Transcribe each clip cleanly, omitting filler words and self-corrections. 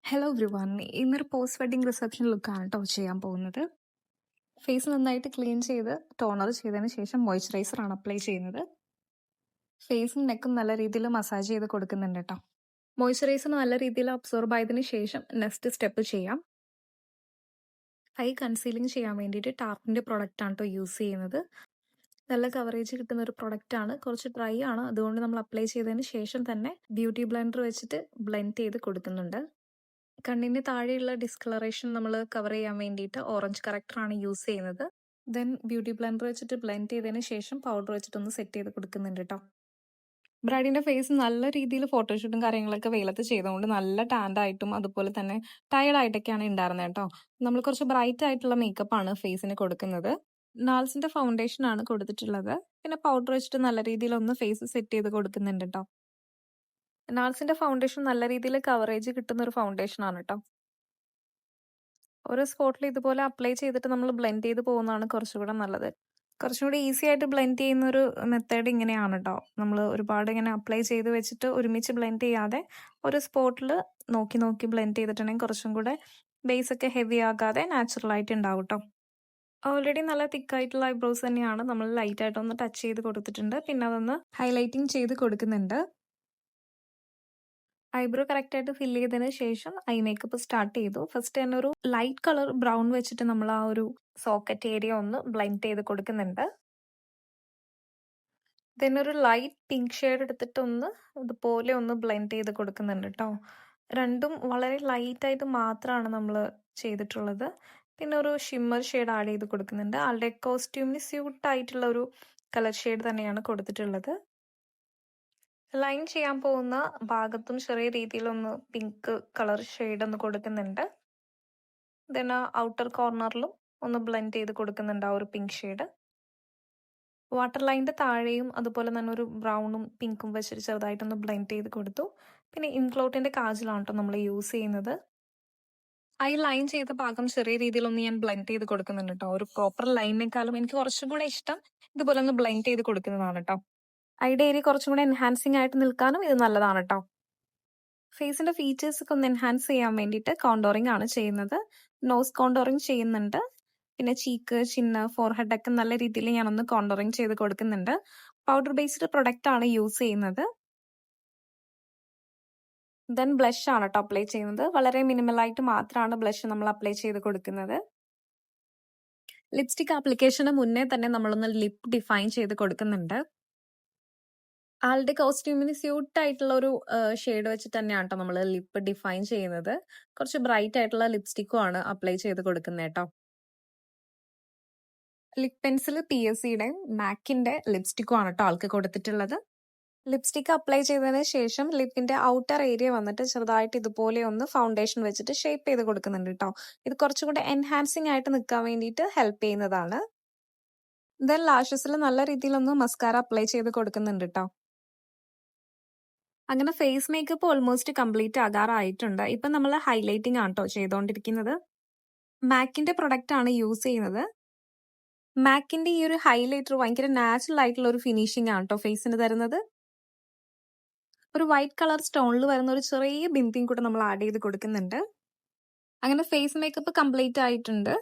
Hello everyone. ഇന്നൊരു post wedding reception ലുക്കാണ് കേട്ടോ ചെയ്യാൻ പോകുന്നത്. ഫേസ് നന്നായിട്ട് ക്ലീൻ ചെയ്ത് ടോണർ ചെയ്തതിന് ശേഷം മോയ്സ്ചറൈസർ ആണ് അപ്ലൈ ചെയ്യുന്നത്. ഫേസും നെക്കും നല്ല രീതിയിൽ മസാജ് ചെയ്ത് കൊടുക്കുന്നുണ്ട് കേട്ടോ. മോയ്സ്ചറൈസർ നല്ല രീതിയിൽ അബ്സോർബ് ആയതിനു ശേഷം നെക്സ്റ്റ് സ്റ്റെപ്പ് ചെയ്യാം. ഐ കൺസീലിംഗ് ചെയ്യാൻ വേണ്ടിയിട്ട് ടാർപ്പിൻ്റെ പ്രൊഡക്റ്റ് ആണ് കേട്ടോ യൂസ് ചെയ്യുന്നത്. നല്ല കവറേജ് കിട്ടുന്ന ഒരു പ്രൊഡക്റ്റ് ആണ്. കുറച്ച് ഡ്രൈ ആണ്, അതുകൊണ്ട് നമ്മൾ അപ്ലൈ ചെയ്തതിന് ശേഷം തന്നെ ബ്യൂട്ടി ബ്ലെൻഡർ വെച്ചിട്ട് ബ്ലെൻഡ് ചെയ്ത് കൊടുക്കുന്നുണ്ട്. കണ്ണിന് താഴെയുള്ള ഡിസ്കളറേഷൻ നമ്മൾ കവർ ചെയ്യാൻ വേണ്ടിയിട്ട് ഓറഞ്ച് കറക്ടറാണ് യൂസ് ചെയ്യുന്നത്. ദെൻ ബ്യൂട്ടി ബ്ലെൻഡർ വെച്ചിട്ട് ബ്ലെൻഡ് ചെയ്തതിന് ശേഷം പൗഡർ വെച്ചിട്ടൊന്ന് സെറ്റ് ചെയ്ത് കൊടുക്കുന്നുണ്ട് കേട്ടോ. ബ്രൈഡിന്റെ ഫേസ് നല്ല രീതിയിൽ ഫോട്ടോഷൂട്ടും കാര്യങ്ങളൊക്കെ വെയിലത്ത് ചെയ്തുകൊണ്ട് നല്ല ടാൻഡ് ആയിട്ടും അതുപോലെ തന്നെ ടയർഡ് ആയിട്ടൊക്കെയാണ് ഉണ്ടായിരുന്നത് കേട്ടോ. നമ്മൾ കുറച്ച് ബ്രൈറ്റ് ആയിട്ടുള്ള മേക്കപ്പ് ആണ് ഫേസിന് കൊടുക്കുന്നത്. നാൾസിന്റെ ഫൗണ്ടേഷൻ ആണ് കൊടുത്തിട്ടുള്ളത്. പിന്നെ പൗഡർ വെച്ചിട്ട് നല്ല രീതിയിൽ ഒന്ന് ഫേസ് സെറ്റ് ചെയ്ത് കൊടുക്കുന്നുണ്ട് കേട്ടോ. നാൾസിന്റെ ഫൗണ്ടേഷൻ നല്ല രീതിയിൽ കവറേജ് കിട്ടുന്ന ഒരു ഫൗണ്ടേഷൻ ആണ് കേട്ടോ. ഓരോ സ്പോട്ടിൽ ഇതുപോലെ അപ്ലൈ ചെയ്തിട്ട് നമ്മൾ ബ്ലെൻഡ് ചെയ്ത് പോകുന്നതാണ് കുറച്ചുകൂടെ നല്ലത്. കുറച്ചും കൂടി ഈസി ആയിട്ട് ബ്ലെൻഡ് ചെയ്യുന്ന ഒരു മെത്തേഡ് ഇങ്ങനെയാണ് കേട്ടോ. നമ്മൾ ഒരുപാട് ഇങ്ങനെ അപ്ലൈ ചെയ്ത് വെച്ചിട്ട് ഒരുമിച്ച് ബ്ലെൻഡ് ചെയ്യാതെ ഒരു സ്പോട്ടിൽ നോക്കി നോക്കി ബ്ലെൻഡ് ചെയ്തിട്ടുണ്ടെങ്കിൽ കുറച്ചും കൂടെ ബേസ് ഒക്കെ ഹെവി ആകാതെ നാച്ചുറൽ ആയിട്ട് ഉണ്ടാവും കേട്ടോ. ഓൾറെഡി നല്ല തിക്കായിട്ടുള്ള ഐബ്രോസ് തന്നെയാണ്. നമ്മൾ ലൈറ്റ് ആയിട്ടൊന്ന് ടച്ച് ചെയ്ത് കൊടുത്തിട്ടുണ്ട്. പിന്നെ അതൊന്ന് ഹൈലൈറ്റിംഗ് ചെയ്ത് കൊടുക്കുന്നുണ്ട്. ഐബ്രോ കറക്റ്റായിട്ട് ഫില്ല് ചെയ്തതിന് ശേഷം ഐ മേക്കപ്പ് സ്റ്റാർട്ട് ചെയ്തു. ഫസ്റ്റ് തന്നെ ഒരു ലൈറ്റ് കളർ ബ്രൗൺ വെച്ചിട്ട് നമ്മൾ ആ ഒരു സോക്കറ്റ് ഏരിയ ഒന്ന് ബ്ലെൻഡ് ചെയ്ത് കൊടുക്കുന്നുണ്ട്. ദെൻ ഒരു ലൈറ്റ് പിങ്ക് ഷെയ്ഡ് എടുത്തിട്ട് ഇതുപോലെ ഒന്ന് ബ്ലെൻഡ് ചെയ്ത് കൊടുക്കുന്നുണ്ട് കേട്ടോ. രണ്ടും വളരെ ലൈറ്റ് ആയിട്ട് മാത്രമാണ് നമ്മൾ ചെയ്തിട്ടുള്ളത്. പിന്നെ ഒരു ഷിമ്മർ ഷെയ്ഡ് ആഡ് ചെയ്ത് കൊടുക്കുന്നുണ്ട്. ആളുടെ കോസ്റ്റ്യൂമിന് സ്യൂട്ട് ആയിട്ടുള്ള ഒരു കളർ ഷെയ്ഡ് തന്നെയാണ് കൊടുത്തിട്ടുള്ളത്. ലൈൻ ചെയ്യാൻ പോകുന്ന ഭാഗത്തും ചെറിയ രീതിയിലൊന്ന് പിങ്ക് കളർ ഷെയ്ഡ് ഒന്ന് കൊടുക്കുന്നുണ്ട്. ദെൻ ആ ഔട്ടർ കോർണറിലും ഒന്ന് ബ്ലെൻഡ് ചെയ്ത് കൊടുക്കുന്നുണ്ട് ആ ഒരു പിങ്ക് ഷെയ്ഡ്. വാട്ടർ ലൈനിന്റെ താഴെയും അതുപോലെ തന്നെ ഒരു ബ്രൗണും പിങ്കും വെച്ചിട്ട് ചെറുതായിട്ടൊന്ന് ബ്ലെൻഡ് ചെയ്ത് കൊടുത്തു. പിന്നെ ഇൻക്ലോട്ടിന്റെ കാജലാണ് കേട്ടോ നമ്മൾ യൂസ് ചെയ്യുന്നത്. ഐ ലൈൻ ചെയ്ത ഭാഗം ചെറിയ രീതിയിലൊന്ന് ഞാൻ ബ്ലെൻഡ് ചെയ്ത് കൊടുക്കുന്നുണ്ട് കേട്ടോ. ഒരു പ്രോപ്പർ ലൈനിനേക്കാളും എനിക്ക് കുറച്ചും കൂടെ ഇഷ്ടം ഇതുപോലെ ഒന്ന് ബ്ലെൻഡ് ചെയ്ത് കൊടുക്കുന്നതാണ് കേട്ടോ. ഐയുടെ ഏരിയ കുറച്ചും കൂടെ എൻഹാൻസിങ് ആയിട്ട് നിൽക്കാനും ഇത് നല്ലതാണ് കേട്ടോ. ഫേസിന്റെ ഫീച്ചേഴ്സ് ഒക്കെ ഒന്ന് എൻഹാൻസ് ചെയ്യാൻ വേണ്ടിയിട്ട് കോണ്ടോറിംഗ് ആണ് ചെയ്യുന്നത്. നോസ് കോണ്ടോറിംഗ് ചെയ്യുന്നുണ്ട്. പിന്നെ ചീക്ക്, ചിന്ന്, ഫോർഹെഡ് ഒക്കെ നല്ല രീതിയിൽ ഞാനൊന്ന് കോണ്ടോറിംഗ് ചെയ്ത് കൊടുക്കുന്നുണ്ട്. പൗഡർ ബേസ്ഡ് പ്രൊഡക്റ്റ് ആണ് യൂസ് ചെയ്യുന്നത്. ദെൻ ബ്ലഷ് ആണ് കേട്ടോ അപ്ലൈ ചെയ്യുന്നത്. വളരെ മിനിമൽ ആയിട്ട് മാത്രമാണ് ബ്ലഷ് നമ്മൾ അപ്ലൈ ചെയ്ത് കൊടുക്കുന്നത്. ലിപ്സ്റ്റിക് ആപ്ലിക്കേഷന് മുന്നേ തന്നെ നമ്മളൊന്ന് ലിപ്പ് ഡിഫൈൻ ചെയ്ത് കൊടുക്കുന്നുണ്ട്. ആളുടെ കോസ്റ്റ്യൂമിന് സ്യൂട്ട് ആയിട്ടുള്ള ഒരു ഷെയ്ഡ് വെച്ചിട്ട് തന്നെയാണ് കേട്ടോ നമ്മൾ ലിപ്പ് ഡിഫൈൻ ചെയ്യുന്നത്. കുറച്ച് ബ്രൈറ്റ് ആയിട്ടുള്ള ലിപ്സ്റ്റിക്കും ആണ് അപ്ലൈ ചെയ്ത് കൊടുക്കുന്നത് കേട്ടോ. ലിപ് പെൻസിൽ PSCയുടെയും മാക്കിന്റെ ലിപ്സ്റ്റിക്കും ആണ് കേട്ടോ ആൾക്ക് കൊടുത്തിട്ടുള്ളത്. ലിപ്സ്റ്റിക് അപ്ലൈ ചെയ്തതിന് ശേഷം ലിപ്പിന്റെ ഔട്ടർ ഏരിയ വന്നിട്ട് ചെറുതായിട്ട് ഇതുപോലെ ഒന്ന് ഫൗണ്ടേഷൻ വെച്ചിട്ട് ഷേപ്പ് ചെയ്ത് കൊടുക്കുന്നുണ്ട് കേട്ടോ. ഇത് കുറച്ചുകൂടെ എൻഹാൻസിങ് ആയിട്ട് നിൽക്കാൻ വേണ്ടിയിട്ട് ഹെൽപ്പ് ചെയ്യുന്നതാണ്. ദെൻ ലാഷസിൽ നല്ല രീതിയിലൊന്ന് മസ്കാര അപ്ലൈ ചെയ്ത് കൊടുക്കുന്നുണ്ട് കേട്ടോ. അങ്ങനെ ഫേസ് മേക്കപ്പ് ഓൾമോസ്റ്റ് കംപ്ലീറ്റ് ആകാറായിട്ടുണ്ട്. ഇപ്പം നമ്മൾ ഹൈലൈറ്റിംഗ് ആണ് കേട്ടോ ചെയ്തുകൊണ്ടിരിക്കുന്നത്. മാക്കിന്റെ പ്രൊഡക്റ്റ് ആണ് യൂസ് ചെയ്യുന്നത്. മാക്കിന്റെ ഈ ഒരു ഹൈലൈറ്റർ ഭയങ്കര നാച്ചുറൽ ആയിട്ടുള്ള ഒരു ഫിനിഷിംഗ് ആണ് കേട്ടോ ഫേസിന് തരുന്നത്. ഒരു വൈറ്റ് കളർ സ്റ്റോണിൽ വരുന്ന ഒരു ചെറിയ ബിന്ദിയും കൂടെ നമ്മൾ ആഡ് ചെയ്ത് കൊടുക്കുന്നുണ്ട്. അങ്ങനെ ഫേസ് മേക്കപ്പ് കംപ്ലീറ്റ് ആയിട്ടുണ്ട്.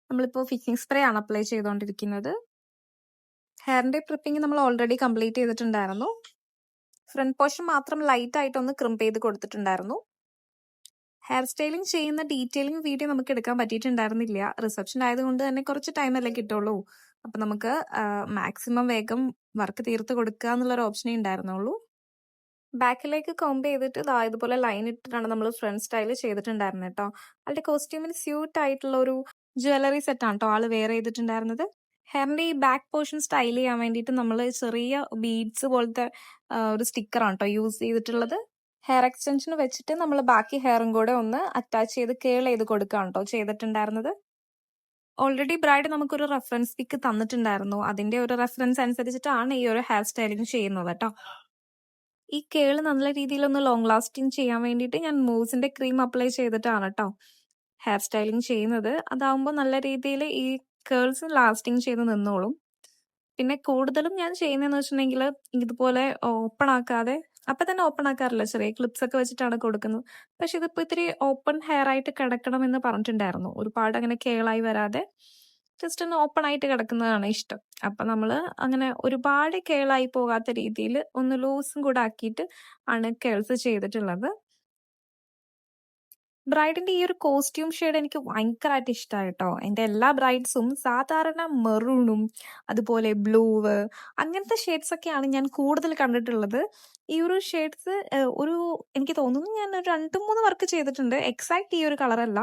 നമ്മളിപ്പോൾ ഫിക്സിംഗ് സ്പ്രേ ആണ് അപ്ലൈ ചെയ്തുകൊണ്ടിരിക്കുന്നത്. ഹെയറിന്റെ പ്രിപ്പിംഗ് നമ്മൾ ഓൾറെഡി കംപ്ലീറ്റ് ചെയ്തിട്ടുണ്ടായിരുന്നു. ഫ്രണ്ട് പോർഷൻ മാത്രം ലൈറ്റ് ആയിട്ടൊന്ന് ക്രിംപ് ചെയ്ത് കൊടുത്തിട്ടുണ്ടായിരുന്നു. ഹെയർ സ്റ്റൈലിംഗ് ചെയ്യുന്ന ഡീറ്റെയിലിംഗ് വീഡിയോ നമുക്ക് എടുക്കാൻ പറ്റിയിട്ടുണ്ടായിരുന്നില്ല. റിസപ്ഷൻ ആയതുകൊണ്ട് തന്നെ കുറച്ച് ടൈമല്ലേ കിട്ടുള്ളൂ. അപ്പൊ നമുക്ക് മാക്സിമം വേഗം വർക്ക് തീർത്ത് കൊടുക്കുക എന്നുള്ളൊരു ഓപ്ഷനേ ഉണ്ടായിരുന്നുള്ളൂ. ബാക്കിലേക്ക് കോംബ് ചെയ്തിട്ട് ഇതുപോലെ ലൈൻ ഇട്ടിട്ടാണ് നമ്മൾ ഫ്രണ്ട് സ്റ്റൈൽ ചെയ്തിട്ടുണ്ടായിരുന്നത് കേട്ടോ. ആളുടെ കോസ്റ്റ്യൂമിന് സ്യൂട്ട് ആയിട്ടുള്ള ഒരു ജ്വല്ലറി സെറ്റ് ആണ് കേട്ടോ ആള് വെയർ ചെയ്തിട്ടുണ്ടായിരുന്നത്. ഹെയറിന്റെ ഈ ബാക്ക് പോർഷൻ സ്റ്റൈൽ ചെയ്യാൻ വേണ്ടിയിട്ട് നമ്മൾ ചെറിയ ബീഡ്സ് പോലത്തെ ഒരു സ്റ്റിക്കറാണ് കേട്ടോ യൂസ് ചെയ്തിട്ടുള്ളത്. ഹെയർ എക്സ്റ്റൻഷൻ വെച്ചിട്ട് നമ്മൾ ബാക്കി ഹെയറും കൂടെ ഒന്ന് അറ്റാച്ച് ചെയ്ത് കേൾ ചെയ്ത് കൊടുക്കുകയാണ് കേട്ടോ ചെയ്തിട്ടുണ്ടായിരുന്നത്. ഓൾറെഡി ബ്രൈഡ് നമുക്കൊരു റെഫറൻസ് പിക്ക് തന്നിട്ടുണ്ടായിരുന്നു. അതിന്റെ ഒരു റെഫറൻസ് അനുസരിച്ചിട്ടാണ് ഈ ഒരു ഹെയർ സ്റ്റൈലിംഗ് ചെയ്യുന്നത് കേട്ടോ. ഈ കേള് നല്ല രീതിയിലൊന്ന് ലോങ് ലാസ്റ്റിംഗ് ചെയ്യാൻ വേണ്ടിയിട്ട് ഞാൻ മൂസിന്റെ ക്രീം അപ്ലൈ ചെയ്തിട്ടാണ് കേട്ടോ ഹെയർ സ്റ്റൈലിംഗ് ചെയ്യുന്നത്. അതാവുമ്പോൾ നല്ല രീതിയിൽ ഈ കേൾസ് ലാസ്റ്റിംഗ് ചെയ്ത് നിന്നോളും. പിന്നെ കൂടുതലും ഞാൻ ചെയ്യുന്നതെന്ന് വെച്ചിട്ടുണ്ടെങ്കിൽ ഇതുപോലെ ഓപ്പൺ ആക്കാതെ അപ്പം തന്നെ ഓപ്പൺ ആക്കാറില്ല. ചെറിയ ക്ലിപ്സ് ഒക്കെ വെച്ചിട്ടാണ് കൊടുക്കുന്നത്. പക്ഷെ ഇതിപ്പോ ഇത്തിരി ഓപ്പൺ ഹെയർ ആയിട്ട് കിടക്കണമെന്ന് പറഞ്ഞിട്ടുണ്ടായിരുന്നു. ഒരുപാട് അങ്ങനെ കേളായി വരാതെ ജസ്റ്റ് ഒന്ന് ഓപ്പൺ ആയിട്ട് കിടക്കുന്നതാണ് ഇഷ്ടം. അപ്പൊ നമ്മള് അങ്ങനെ ഒരുപാട് കേളായി പോകാത്ത രീതിയിൽ ഒന്ന് ലൂസും കൂടെ ആക്കിയിട്ട് ആണ് കേൾസ് ചെയ്തിട്ടുള്ളത്. ബ്രൈഡിന്റെ ഈ ഒരു കോസ്റ്റ്യൂം ഷെയ്ഡ് എനിക്ക് ഭയങ്കരമായിട്ട് ഇഷ്ടമായി കേട്ടോ. എൻ്റെ എല്ലാ ബ്രൈഡ്സും സാധാരണ മെറൂണും അതുപോലെ ബ്ലൂവ് അങ്ങനത്തെ ഷെയ്ഡ്സ് ഒക്കെയാണ് ഞാൻ കൂടുതൽ കണ്ടിട്ടുള്ളത്. ഈ ഒരു ഷെയ്ഡ്സ് ഒരു എനിക്ക് തോന്നുന്നു ഞാൻ ഒരു 2-3 വർക്ക് ചെയ്തിട്ടുണ്ട്. എക്സാക്ട് ഈ ഒരു കളറല്ല.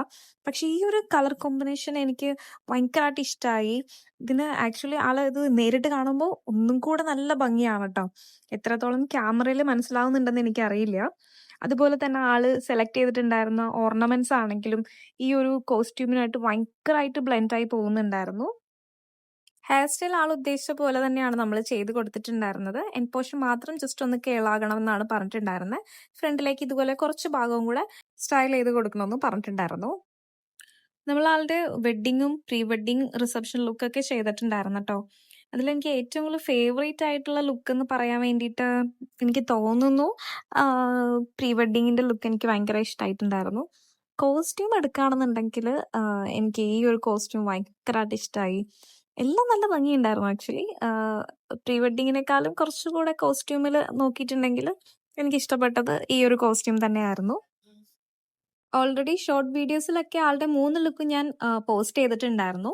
പക്ഷെ ഈ ഒരു കളർ കോമ്പിനേഷൻ എനിക്ക് ഭയങ്കരമായിട്ട് ഇഷ്ടമായി. ഇതിന് ആക്ച്വലി ആള് ഇത് നേരിട്ട് കാണുമ്പോൾ ഒന്നും കൂടെ നല്ല ഭംഗിയാണ് കേട്ടോ. എത്രത്തോളം ക്യാമറയിൽ മനസ്സിലാവുന്നുണ്ടെന്ന് എനിക്കറിയില്ല. അതുപോലെ തന്നെ ആള് സെലക്ട് ചെയ്തിട്ടുണ്ടായിരുന്ന ഓർണമെന്റ്സ് ആണെങ്കിലും ഈ ഒരു കോസ്റ്റ്യൂമിനായിട്ട് ഭയങ്കരമായിട്ട് ബ്ലെൻഡായി പോകുന്നുണ്ടായിരുന്നു. ഹെയർ സ്റ്റൈൽ ആൾ ഉദ്ദേശിച്ച പോലെ തന്നെയാണ് നമ്മൾ ചെയ്ത് കൊടുത്തിട്ടുണ്ടായിരുന്നത്. എൻ പോർഷൻ മാത്രം ജസ്റ്റ് ഒന്ന് കേളാകണം എന്നാണ് പറഞ്ഞിട്ടുണ്ടായിരുന്നത്. ഫ്രണ്ടിലേക്ക് ഇതുപോലെ കുറച്ച് ഭാഗവും കൂടെ സ്റ്റൈൽ ചെയ്ത് കൊടുക്കണമെന്ന് പറഞ്ഞിട്ടുണ്ടായിരുന്നു. നമ്മൾ ആളുടെ വെഡ്ഡിങ്ങും പ്രീ വെഡ്ഡിങ് റിസപ്ഷൻ ലുക്കൊക്കെ ചെയ്തിട്ടുണ്ടായിരുന്നു കേട്ടോ. അതിലെനിക്ക് ഏറ്റവും കൂടുതൽ ഫേവറേറ്റ് ആയിട്ടുള്ള ലുക്ക് എന്ന് പറയാൻ വേണ്ടിയിട്ട് എനിക്ക് തോന്നുന്നു പ്രീ വെഡ്ഡിങ്ങിന്റെ ലുക്ക് എനിക്ക് ഭയങ്കര ഇഷ്ടമായിട്ടുണ്ടായിരുന്നു. കോസ്റ്റ്യൂം എടുക്കുകയാണെന്നുണ്ടെങ്കിൽ എനിക്ക് ഈ ഒരു കോസ്റ്റ്യൂം ഭയങ്കരമായിട്ട് ഇഷ്ടമായി. എല്ലാം നല്ല ഭംഗിയുണ്ടായിരുന്നു ആക്ച്വലി. പ്രീ വെഡ്ഡിങ്ങിനേക്കാളും കുറച്ചുകൂടെ കോസ്റ്റ്യൂമിൽ നോക്കിയിട്ടുണ്ടെങ്കിൽ എനിക്ക് ഇഷ്ടപ്പെട്ടത് ഈ ഒരു കോസ്റ്റ്യൂം തന്നെയായിരുന്നു. ഓൾറെഡി ഷോർട്ട് വീഡിയോസിലൊക്കെ ആളുടെ 3 ലുക്ക് ഞാൻ പോസ്റ്റ് ചെയ്തിട്ടുണ്ടായിരുന്നു.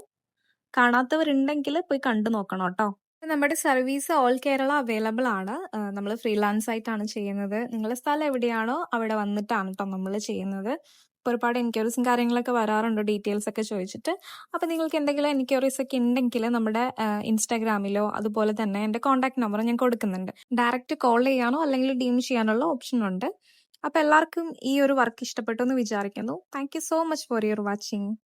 കാണാത്തവരുണ്ടെങ്കിൽ പോയി കണ്ടു നോക്കണം കേട്ടോ. നമ്മുടെ സർവീസ് ഓൾ കേരള അവൈലബിൾ ആണ്. നമ്മൾ ഫ്രീലാൻസ് ആയിട്ടാണ് ചെയ്യുന്നത്. നിങ്ങളുടെ സ്ഥലം എവിടെയാണോ അവിടെ വന്നിട്ടാണ് കേട്ടോ നമ്മൾ ചെയ്യുന്നത്. ഇപ്പോൾ ഒരുപാട് എൻക്വയറീസും കാര്യങ്ങളൊക്കെ വരാറുണ്ട് ഡീറ്റെയിൽസ് ഒക്കെ ചോദിച്ചിട്ട്. അപ്പോൾ നിങ്ങൾക്ക് എന്തെങ്കിലും എൻക്വയറീസ് ഒക്കെ ഉണ്ടെങ്കിൽ നമ്മുടെ ഇൻസ്റ്റാഗ്രാമിലോ അതുപോലെ തന്നെ എൻ്റെ കോൺടാക്ട് നമ്പർ ഞാൻ കൊടുക്കുന്നുണ്ട്. ഡയറക്റ്റ് കോൾ ചെയ്യാനോ അല്ലെങ്കിൽ DM ചെയ്യാനുള്ള ഓപ്ഷൻ ഉണ്ട്. അപ്പോൾ എല്ലാവർക്കും ഈ ഒരു വർക്ക് ഇഷ്ടപ്പെട്ടു എന്ന് വിചാരിക്കുന്നു. Thank you so much for your watching.